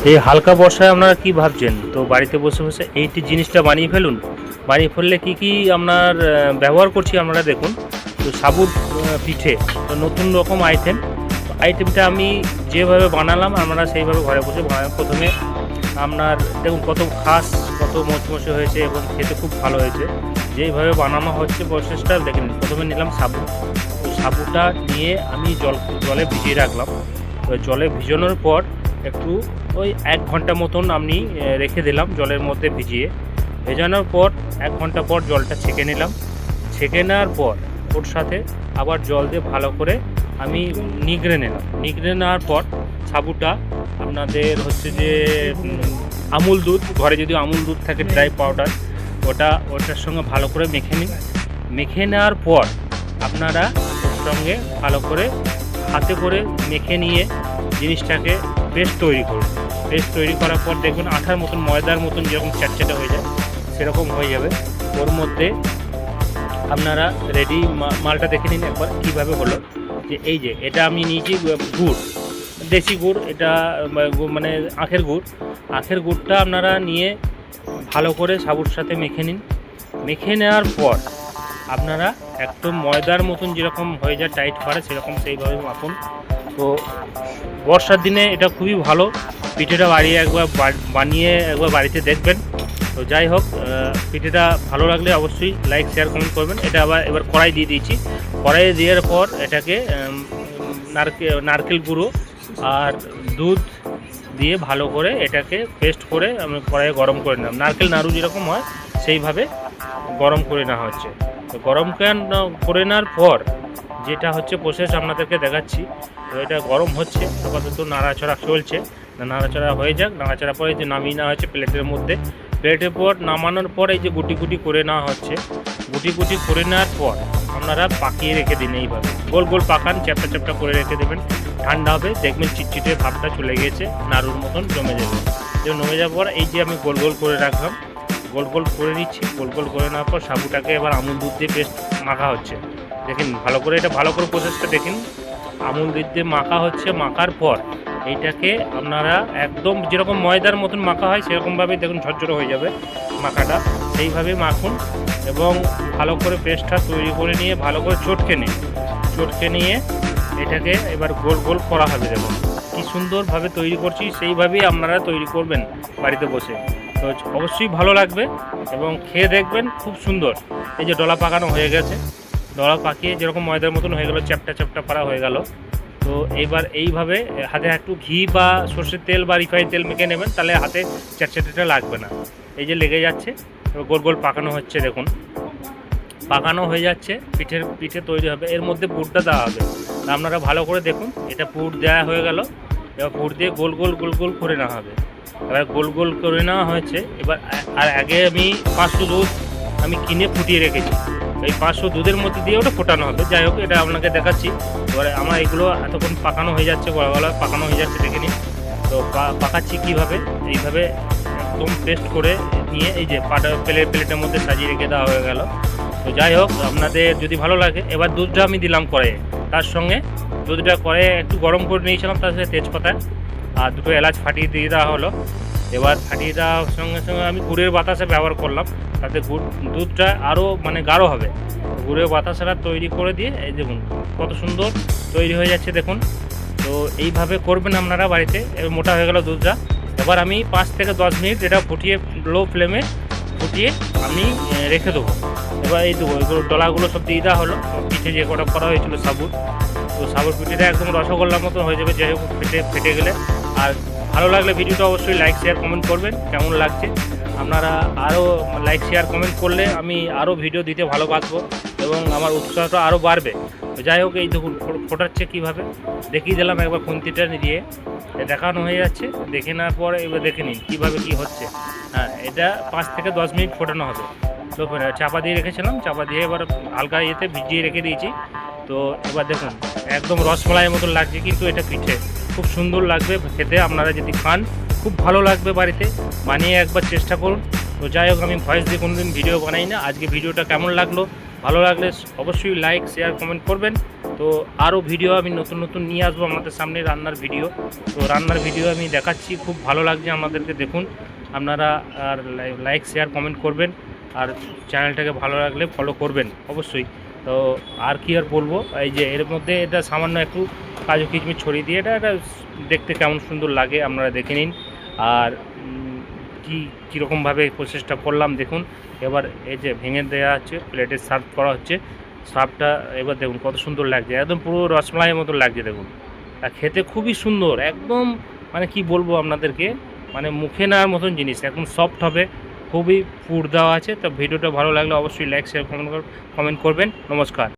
এই হালকা বর্ষায় আপনারা কি ভাবছেন? তো বাড়িতে বসে বসে এইটি জিনিসটা বানিয়ে ফেলুন। বানিয়ে ফেললে কি কি আপনার ব্যবহার করছি আপনারা দেখুন। তো সাবুর পিঠে, তো নতুন রকম আইটেম। আইটেমটা আমি যেভাবে বানালাম আপনারা সেইভাবে ঘরে বসে বানান। প্রথমে আপনার দেখুন কত খাস, কত মচমচে হয়েছে এবং খেতে খুব ভালো হয়েছে। যেইভাবে বানানো হচ্ছে প্রসেসটা দেখেন। প্রথমে নিলাম সাবু, তো সাবুটা নিয়ে আমি জলে ভিজিয়ে রাখলাম। তো জলে ভিজানোর পর একটু ওই 1 ঘন্টা মতন আমি রেখে দিলাম জলের মধ্যে ভিজিয়ে। ভেজানোর পর 1 ঘন্টা পর জলটা ছেঁকে নিলাম। ছেঁকে নেওয়ার পর ওর সাথে আবার জল দিয়ে ভালো করে আমি নিগড়ে নিলাম। নিগড়ে নেওয়ার পর সাবুটা আপনাদের হচ্ছে যে আমুল দুধ, ঘরে যদি আমুল দুধ থাকে ড্রাই পাউডার, ওটার সঙ্গে ভালো করে মেখে নিন। মেখে নেওয়ার পর আপনারা ওর সঙ্গে ভালো করে হাতে করে মেখে নিয়ে জিনিসটাকে পেস্ট তৈরি করুন। পেস্ট তৈরি করার পর দেখবেন আঠার মতন, ময়দার মতন যেরকম চ্যাটচ্যাটে হয়ে যায় সেরকম হয়ে যাবে। ওর মধ্যে আপনারা রেডি মালটা দেখে নিন একবার কীভাবে হলো। যে এই যে এটা আমি নিয়েছি গুড়, দেশি গুড়, এটা মানে আখের গুড়। আখের গুড়টা আপনারা নিয়ে ভালো করে সাবুর সাথে মেখে নিন। মেখে নেওয়ার পর আপনারা একদম ময়দার মতন যেরকম হয়ে যায় টাইট করে সেরকম সেইভাবে মাখুন। তো বর্ষার দিনে এটা খুবই ভালো। পিঠেটা বানিয়ে একবার বাড়িতে দেখবেন। তো যাই হোক, পিঠেটা ভালো লাগলে অবশ্যই লাইক, শেয়ার, কমেন্ট করবেন। এটা এবার কড়াই দিয়ে দিয়েছি। কড়াই দেওয়ার পর এটাকে নারকেল গুঁড়ো আর দুধ দিয়ে ভালো করে এটাকে পেস্ট করে আমি কড়াইয়ে গরম করে নিলাম। নারকেল নাড়ু যেরকম হয় সেইভাবে গরম করে নেওয়া হচ্ছে। তো গরম করে নেওয়ার পর যেটা হচ্ছে প্রসেস আপনাদেরকে দেখাচ্ছি। তো এটা গরম হচ্ছে, আপাতত নাড়াচাড়া চলছে। নাড়াচাড়া হয়ে যাক। নাড়াচাড়া পরে যে নামিয়ে নেওয়া হচ্ছে প্লেটের মধ্যে। প্লেটের পর নামানোর পর এই যে গুটি গুটি করে নেওয়া হচ্ছে। গুটি গুটি করে নেওয়ার পর আপনারা পাকিয়ে রেখে দিন। এইভাবে গোল গোল পাকান, চ্যাপটা চ্যাপটা করে রেখে দেবেন। ঠান্ডা হবে, দেখবেন চিটচিটে ভাবটা চলে গিয়েছে, নাড়ুর মতন জমে যাবে। তো জমে যাওয়ার পর এই যে আমি গোল গোল করে রাখলাম, গোল গোল করে নিচ্ছি। গোল গোল করে নেওয়ার পর সাবুটাকে এবার আমুল দুধ দিয়ে পেস্ট মাখা হচ্ছে। দেখেন ভালো করে, এটা ভালো করে প্রসেসটা দেখেন। আমুল দুধ দিয়ে মাখা হচ্ছে। মাখার পর এইটাকে আপনারা একদম যেরকম ময়দার মতন মাখা হয় সেরকমভাবেই দেখুন ঝরঝরে হয়ে যাবে মাখাটা। সেইভাবেই মাখুন এবং ভালো করে পেস্টটা তৈরি করে নিয়ে ভালো করে চটকে নিয়ে এটাকে এবার গোল গোল করা হবে। দেখুন কী সুন্দরভাবে তৈরি করছি, সেইভাবেই আপনারা তৈরি করবেন বাড়িতে বসে। তো অবশ্যই ভালো লাগবে এবং খেয়ে দেখবেন খুব সুন্দর। এই যে ডলা পাকানো হয়ে গেছে, ডলা পাকিয়ে যেরকম ময়দার মতন হয়ে গেল, চ্যাপটা চ্যাপটা করা হয়ে গেল। তো এইবার এইভাবে হাতে একটু ঘি বা সর্ষের তেল বা রিফাইন তেল মেখে নেবেন, তাহলে হাতে চ্যাটচ্যাটেটা লাগবে না। এই যে লেগে যাচ্ছে, গোল গোল পাকানো হচ্ছে। দেখুন পাকানো হয়ে যাচ্ছে, পিঠে তৈরি হবে। এর মধ্যে পুরটা দেওয়া হবে। আপনারা ভালো করে দেখুন, এটা পুর দেওয়া হয়ে গেল। এবার পুর দিয়ে গোল গোল গোল গোল করে নেওয়া হবে। এবার গোল গোল করে নেওয়া হয়েছে। এবার আর আগে আমি 500 দুধ আমি কিনে ফুটিয়ে রেখেছি। এই 500 দুধের মধ্যে দিয়ে ওটা ফোটানো হবে। যাই হোক, এটা আপনাকে দেখাচ্ছি। এবারে আমার এগুলো এতক্ষণ পাকানো হয়ে যাচ্ছে, গলা পাকানো হয়ে যাচ্ছে, দেখে নিন। তো পাকাচ্ছি কীভাবে, এইভাবে একদম পেস্ট করে নিয়ে এই যে প্লেটের মধ্যে সাজিয়ে রেখে দেওয়া হয়ে গেল। তো যাই হোক, আপনাদের যদি ভালো লাগে, এবার দুধটা আমি দিলাম কড়াইয়ে। তার সঙ্গে দুধটা কড়াইয়ে একটু গরম করে নিয়েছিলাম, তার সাথে তেজপাতা আর 2টো এলাচ ফাটিয়ে দিয়ে দেওয়া হলো। এবার ফাটিয়ে দেওয়ার সঙ্গে সঙ্গে আমি গুড়ের বাতাসা ব্যবহার করলাম, তাতে দুধটা আরও মানে গাঢ় হবে। গুড়ের বাতাসাটা তৈরি করে দিয়ে এই দেখুন কত সুন্দর তৈরি হয়ে যাচ্ছে দেখুন। তো এইভাবে করবেন আপনারা বাড়িতে। এবার মোটা হয়ে গেল দুধটা। এবার আমি 5 থেকে 10 মিনিট এটা ফুটিয়ে, লো ফ্লেমে ফুটিয়ে আমি রেখে দেবো। এবার এই দেবো, এগুলো ডলাগুলো সব দিয়ে দেওয়া হলো। পিঠে যে কটা করা হয়েছিল সাবুর, তো সাবুর পিঠেটা একদম রসগোল্লার মতো হয়ে যাবে। যাই হোক, ফেটে গেলে। আর ভালো লাগলে ভিডিওটা অবশ্যই লাইক, শেয়ার, কমেন্ট করবেন। কেমন লাগছে আপনারা আরও লাইক, শেয়ার, কমেন্ট করলে আমি আরও ভিডিও দিতে ভালোবাসবো এবং আমার উৎসাহটা আরও বাড়বে। তো যাই হোক, এই দেখুন ফোটাচ্ছে কীভাবে দেখিয়ে দিলাম একবার খুন্তিটা দিয়ে। দেখানো হয়ে যাচ্ছে, দেখে নেওয়ার পর এবার দেখে নিন কীভাবে কী হচ্ছে। হ্যাঁ, এটা 5 থেকে 10 মিনিট ফোটানো হবে। তো চাপা দিয়ে রেখেছিলাম, চাপা দিয়ে এবার হালকা ভিজিয়ে রেখে দিয়েছি। তো এবার দেখুন একদম রসমালাইয়ের মতন লাগছে, কিন্তু এটা পিঠে খুব সুন্দর লাগবে খেতে। আপনারা যদি খান খুব ভালো লাগবে। বাড়িতে বানিয়ে একবার চেষ্টা করুন। তো যাই হোক, আমি ভয়েস দিয়ে কোনোদিন ভিডিও বানাই না। আজকে ভিডিওটা কেমন লাগলো ভালো লাগলে অবশ্যই লাইক শেয়ার কমেন্ট করবেন। তো আরও ভিডিও আমি নতুন নতুন নিয়ে আসবো আমাদের সামনে, রান্নার ভিডিও। তো রান্নার ভিডিও আমি দেখাচ্ছি, খুব ভালো লাগছে আমাদেরকে। দেখুন আপনারা আর লাইক শেয়ার কমেন্ট করবেন, আর চ্যানেলটাকে ভালো লাগলে ফলো করবেন অবশ্যই। তো আর কি আর বলবো, এই যে এর মধ্যে এটা সামান্য একটু কাজু কিশমিশ ছড়িয়ে দিয়ে এটা দেখতে কেমন সুন্দর লাগে আপনারা দেখে নিন। আর কীরকমভাবে প্রসেসটা করলাম দেখুন। এবার এই যে ভেঙে দেওয়া হচ্ছে, প্লেটে সার্ভ করা হচ্ছে। সার্ভটা এবার দেখুন কত সুন্দর লাগছে, একদম পুরো রসমালাইয়ের মতো লাগছে দেখুন। আর খেতে খুবই সুন্দর, একদম মানে কি বলবো আপনাদেরকে, মানে মুখে নেওয়ার মতন জিনিস, একদম সফট হবে, খুবই পুর দেওয়া আছে। তো ভিডিওটা ভালো লাগলে অবশ্যই লাইক শেয়ার কমেন্ট করবেন। নমস্কার।